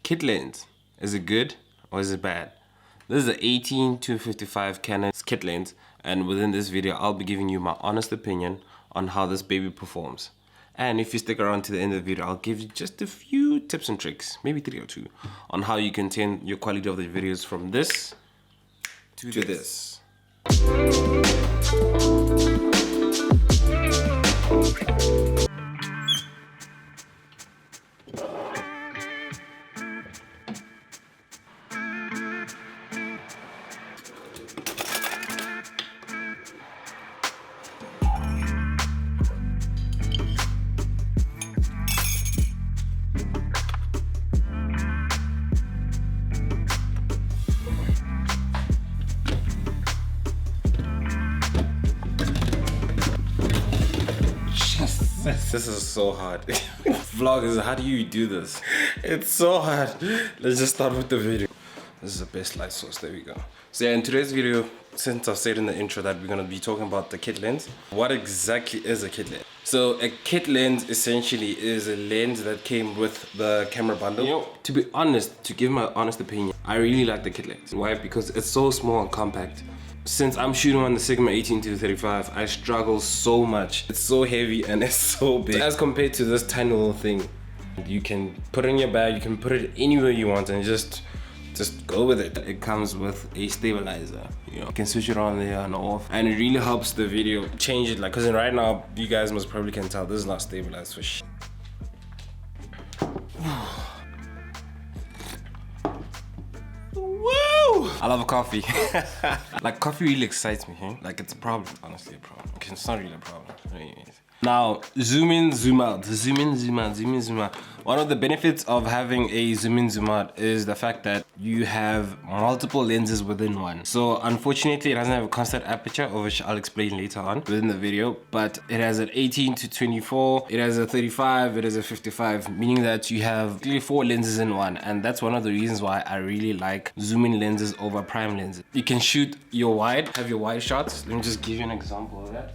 Kit lens, is it good or is it bad? This is the 18-55 Canon kit lens, and within this video I'll be giving you my honest opinion on how this baby performs. And if you stick around to the end of the video, I'll give you just a few tips and tricks, maybe 3 or 2, on how you can turn your quality of the videos from this to this. This is so hard. Vloggers, how do you do this? It's so hard. Let's just start with the video. This is the best light source. There we go. So yeah, in today's video, since I've said in the intro that we're going to be talking about the kit lens, what exactly is a kit lens? So a kit lens essentially is a lens that came with the camera bundle. You know, to be honest, to give my honest opinion, I really like the kit lens. Why? Because it's so small and compact. Since I'm shooting on the Sigma 18-35, I struggle so much. It's so heavy and it's so big. As compared to this tiny little thing, you can put it in your bag, you can put it anywhere you want and just go with it. It comes with a stabilizer. You can switch it on there and off, and it really helps the video change it. Like, cause right now, you guys most probably can tell this is not stabilized for shit. I love coffee. Like, coffee really excites me, huh? Like, it's a problem, honestly a problem. Okay, it's not really a problem. Anyways. Now, zoom in, zoom out. Zoom in, zoom out, zoom in, zoom out. One of the benefits of having a zoom in, zoom out is the fact that you have multiple lenses within one. So, unfortunately, it doesn't have a constant aperture, of which I'll explain later on within the video. But it has an 18-24, it has a 35, it has a 55, meaning that you have 4 lenses in one. And that's one of the reasons why I really like zoom in lenses over prime lenses. You can shoot your wide, have your wide shots. Let me just give you an example of that.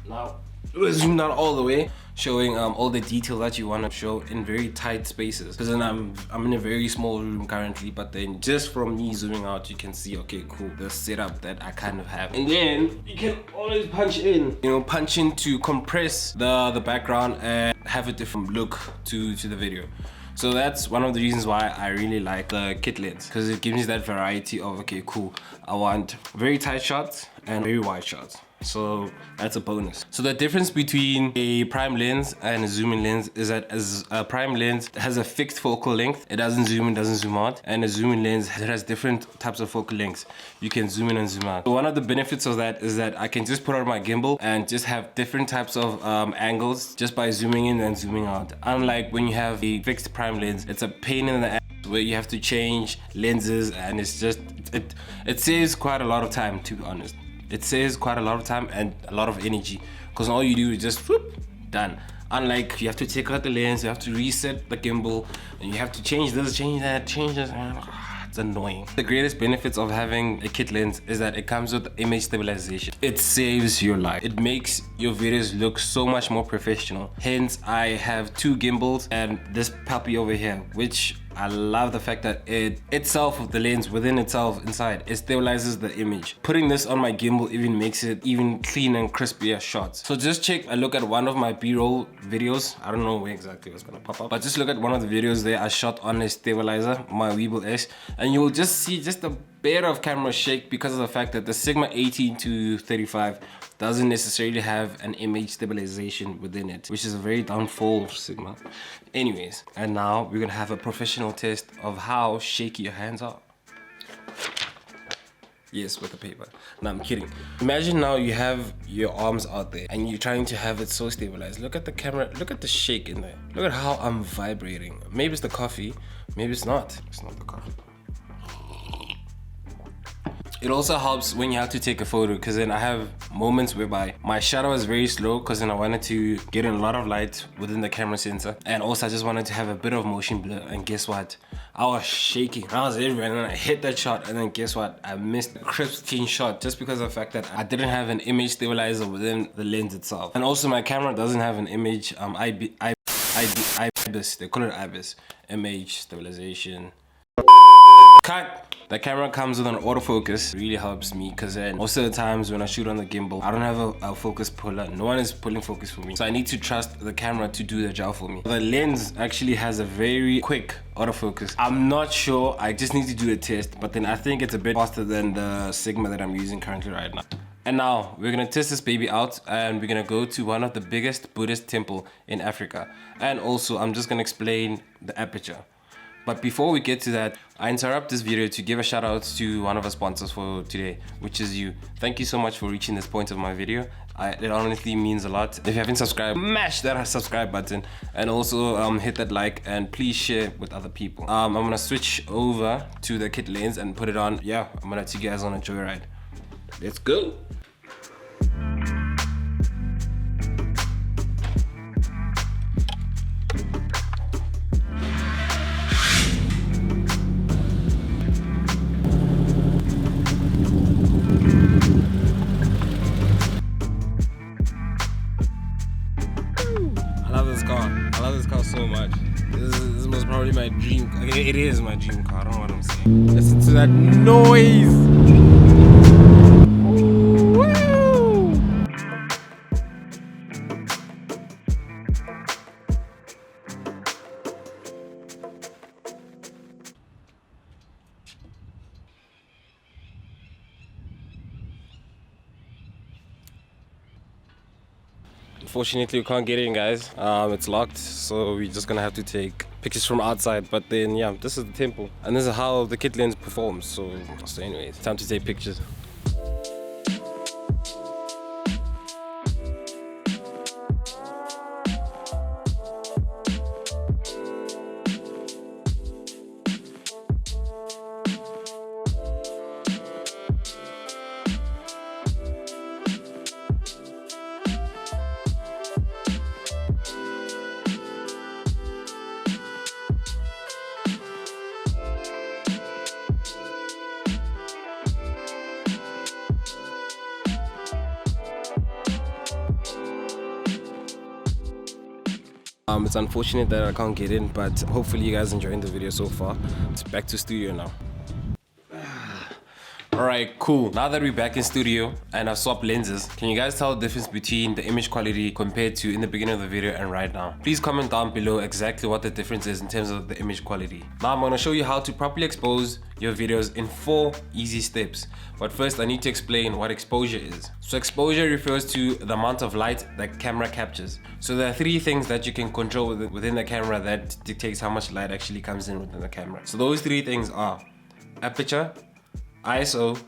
Now, we'll zoom down all the way, showing all the detail that you want to show in very tight spaces. Because then I'm in a very small room currently, but then just from me zooming out, you can see, okay, cool, the setup that I kind of have. And then you can always punch in, punch in to compress the background and have a different look to the video. So that's one of the reasons why I really like the kit lens, because it gives me that variety of, okay, cool, I want very tight shots and very wide shots. So that's a bonus. So the difference between a prime lens and a zoom in lens is that as a prime lens has a fixed focal length, it doesn't zoom in, doesn't zoom out, and a zoom in lens it has different types of focal lengths. You can zoom in and zoom out. So one of the benefits of that is that I can just put on my gimbal and just have different types of angles just by zooming in and zooming out. Unlike when you have a fixed prime lens, it's a pain in the ass where you have to change lenses, and it's just it saves quite a lot of time, to be honest. It saves quite a lot of time and a lot of energy, because all you do is just whoop, done. Unlike you have to take out the lens, you have to reset the gimbal, and you have to change this, change that, change this, and it's annoying. The greatest benefits of having a kit lens is that it comes with image stabilization. It saves your life. It makes your videos look so much more professional. Hence, I have 2 gimbals and this puppy over here, which I love the fact that it itself, the lens within itself inside, it stabilizes the image. Putting this on my gimbal even makes it even clean and crispier shots. So just take a look at one of my B-roll videos. I don't know where exactly it's gonna pop up, but just look at one of the videos there I shot on a stabilizer, my Weeble S, and you will just see just a bit of camera shake because of the fact that the Sigma 18-35 doesn't necessarily have an image stabilization within it, which is a very downfall of Sigma. Anyways, and now we're gonna have a professional test of how shaky your hands are. Yes, with the paper. No, I'm kidding. Imagine now you have your arms out there and you're trying to have it so stabilized. Look at the camera, look at the shake in there. Look at how I'm vibrating. Maybe it's the coffee, maybe it's not. It's not the coffee. It also helps when you have to take a photo, because then I have moments whereby my shutter is very slow, because then I wanted to get in a lot of light within the camera sensor, and also I just wanted to have a bit of motion blur. And guess what? I was shaking. I was everywhere, and then I hit that shot, and then guess what? I missed a crisp, clean shot just because of the fact that I didn't have an image stabilizer within the lens itself. And also my camera doesn't have an image IBIS. They call it IBIS. MH stabilization. Cut. The camera comes with an autofocus. It really helps me because then most of the times when I shoot on the gimbal, I don't have a focus puller. No one is pulling focus for me. So I need to trust the camera to do the job for me. The lens actually has a very quick autofocus. I'm not sure. I just need to do a test. But then I think it's a bit faster than the Sigma that I'm using currently right now. And now we're gonna test this baby out and we're gonna go to one of the biggest Buddhist temple in Africa. And also I'm just gonna explain the aperture. But before we get to that, I interrupt this video to give a shout out to one of our sponsors for today, which is you. Thank you so much for reaching this point of my video. It honestly means a lot. If you haven't subscribed, mash that subscribe button and also hit that like and please share with other people. I'm gonna switch over to the kit lens and put it on. Yeah, I'm gonna take you guys on a joyride. Let's go. I love this car so much. This was probably my dream. Okay, it is my dream car. I don't know what I'm saying. Listen to that noise. Unfortunately, we can't get in, guys. It's locked, so we're just gonna have to take pictures from outside. But then, yeah, this is the temple, and this is how the kit lens performs. So anyways, time to take pictures. It's unfortunate that I can't get in, but hopefully you guys enjoying the video so far. It's back to studio now. Alright, cool. Now that we're back in studio and I've swapped lenses, can you guys tell the difference between the image quality compared to in the beginning of the video and right now? Please comment down below exactly what the difference is in terms of the image quality. Now I'm going to show you how to properly expose your videos in 4 easy steps. But first I need to explain what exposure is. So exposure refers to the amount of light the camera captures. So there are 3 things that you can control within the camera that dictates how much light actually comes in within the camera. So those 3 things are aperture, ISO,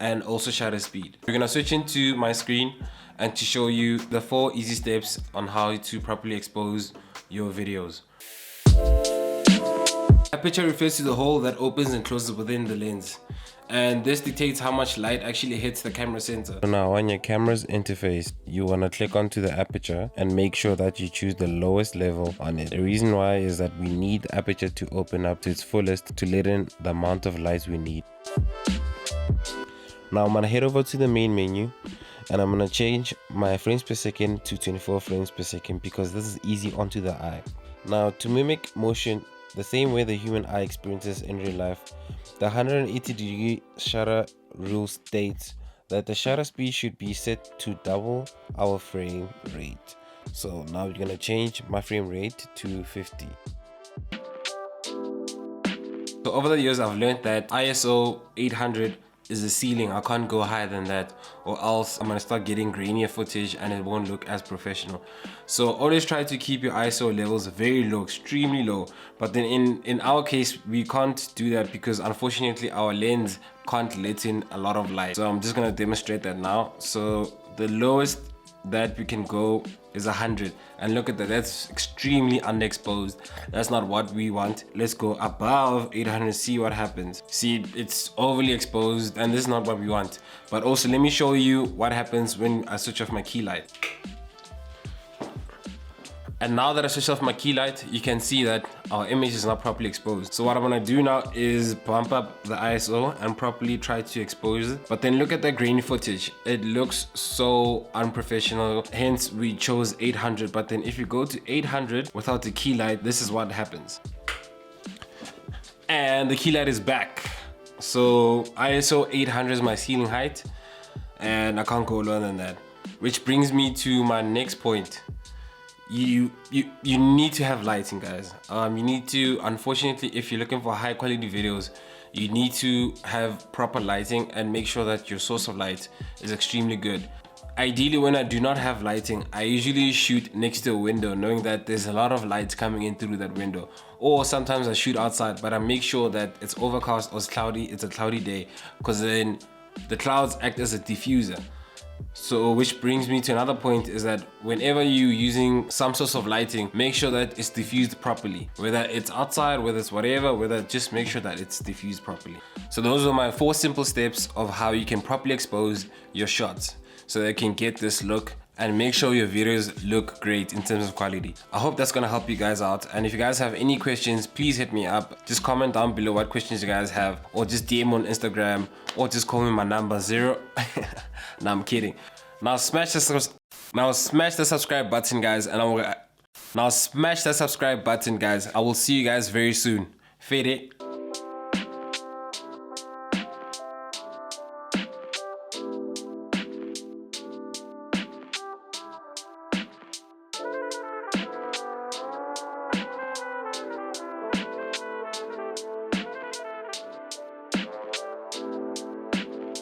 and also shutter speed. We're gonna switch into my screen and to show you the 4 easy steps on how to properly expose your videos. Aperture refers to the hole that opens and closes within the lens, and this dictates how much light actually hits the camera center. So now on your camera's interface, you want to click onto the aperture and make sure that you choose the lowest level on it. The reason why is that we need the aperture to open up to its fullest to let in the amount of light we need. Now I'm gonna head over to the main menu and I'm gonna change my frames per second to 24 frames per second because this is easy onto the eye. Now to mimic motion the same way the human eye experiences in real life, the 180-degree shutter rule states that the shutter speed should be set to double our frame rate. So now we're gonna change my frame rate to 50. So over the years I've learned that ISO 800 is the ceiling. I can't go higher than that or else I'm gonna start getting grainier footage and it won't look as professional. So always try to keep your ISO levels very low, extremely low. But then in our case we can't do that because unfortunately our lens can't let in a lot of light. So I'm just gonna demonstrate that now. So the lowest that we can go is 100, and look at that, that's extremely underexposed. That's not what we want. Let's go above 800, see what happens. See, it's overly exposed and this is not what we want. But also let me show you what happens when I switch off my key light. And now that I switched off my key light, you can see that our image is not properly exposed. So what I'm gonna do now is bump up the ISO and properly try to expose it. But then look at the grain footage. It looks so unprofessional. Hence we chose 800. But then if you go to 800 without the key light, this is what happens. And the key light is back. So ISO 800 is my ceiling height and I can't go lower than that. Which brings me to my next point. You need to have lighting, guys. You need to, unfortunately, if you're looking for high quality videos, you need to have proper lighting and make sure that your source of light is extremely good. Ideally, when I do not have lighting, I usually shoot next to a window, knowing that there's a lot of light coming in through that window. Or sometimes I shoot outside, but I make sure that it's overcast or it's cloudy, it's a cloudy day, because then the clouds act as a diffuser. So which brings me to another point, is that whenever you're using some source of lighting, make sure that it's diffused properly. Whether it's outside, whether it's whatever, just make sure that it's diffused properly. So those are my 4 simple steps of how you can properly expose your shots so they can get this look and make sure your videos look great in terms of quality. I hope that's gonna help you guys out. And if you guys have any questions, please hit me up. Just comment down below what questions you guys have, or just DM on Instagram, or just call me my number 0. No, I'm kidding. Now smash the subscribe button, guys, and I will see you guys very soon. Fade it.